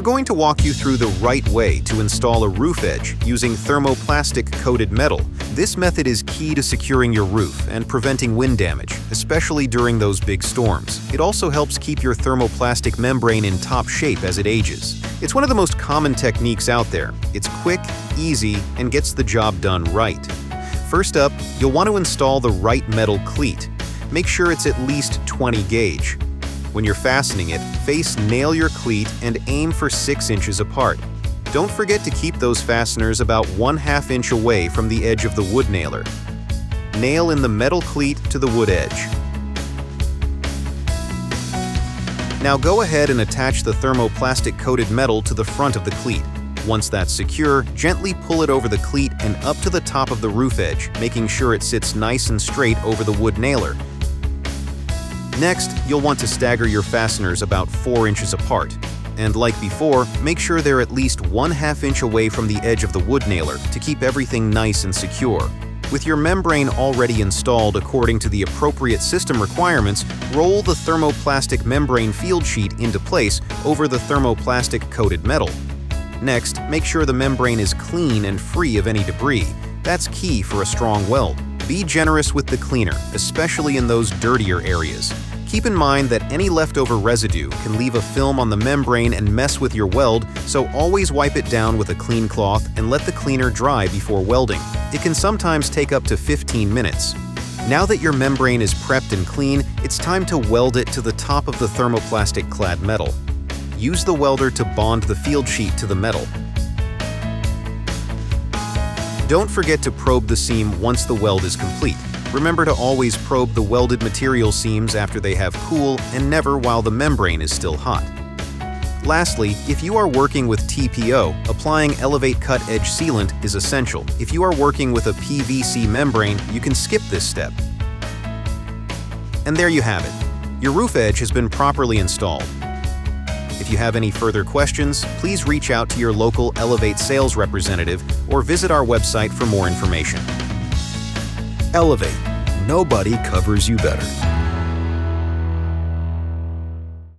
going to walk you through the right way to install a roof edge using thermoplastic coated metal. This method is key to securing your roof and preventing wind damage, especially during those big storms. It also helps keep your thermoplastic membrane in top shape as it ages. It's one of the most common techniques out there. It's quick, easy, and gets the job done right. First up, you'll want to install the right metal cleat. Make sure it's at least 20 gauge. When you're fastening it, face nail your cleat and aim for 6 inches apart. Don't forget to keep those fasteners about 1/2 inch away from the edge of the wood nailer. Nail in the metal cleat to the wood edge. Now go ahead and attach the thermoplastic coated metal to the front of the cleat. Once that's secure, gently pull it over the cleat and up to the top of the roof edge, making sure it sits nice and straight over the wood nailer. Next, you'll want to stagger your fasteners about 4 inches apart. And like before, make sure they're at least 1/2 inch away from the edge of the wood nailer to keep everything nice and secure. With your membrane already installed according to the appropriate system requirements, roll the thermoplastic membrane field sheet into place over the thermoplastic coated metal. Next, make sure the membrane is clean and free of any debris. That's key for a strong weld. Be generous with the cleaner, especially in those dirtier areas. Keep in mind that any leftover residue can leave a film on the membrane and mess with your weld, so always wipe it down with a clean cloth and let the cleaner dry before welding. It can sometimes take up to 15 minutes. Now that your membrane is prepped and clean, it's time to weld it to the top of the thermoplastic clad metal. Use the welder to bond the field sheet to the metal. Don't forget to probe the seam once the weld is complete. Remember to always probe the welded material seams after they have cooled and never while the membrane is still hot. Lastly, if you are working with TPO, applying Elevate Cut Edge sealant is essential. If you are working with a PVC membrane, you can skip this step. And there you have it. Your roof edge has been properly installed. If you have any further questions, please reach out to your local Elevate sales representative or visit our website for more information. Elevate. Nobody covers you better.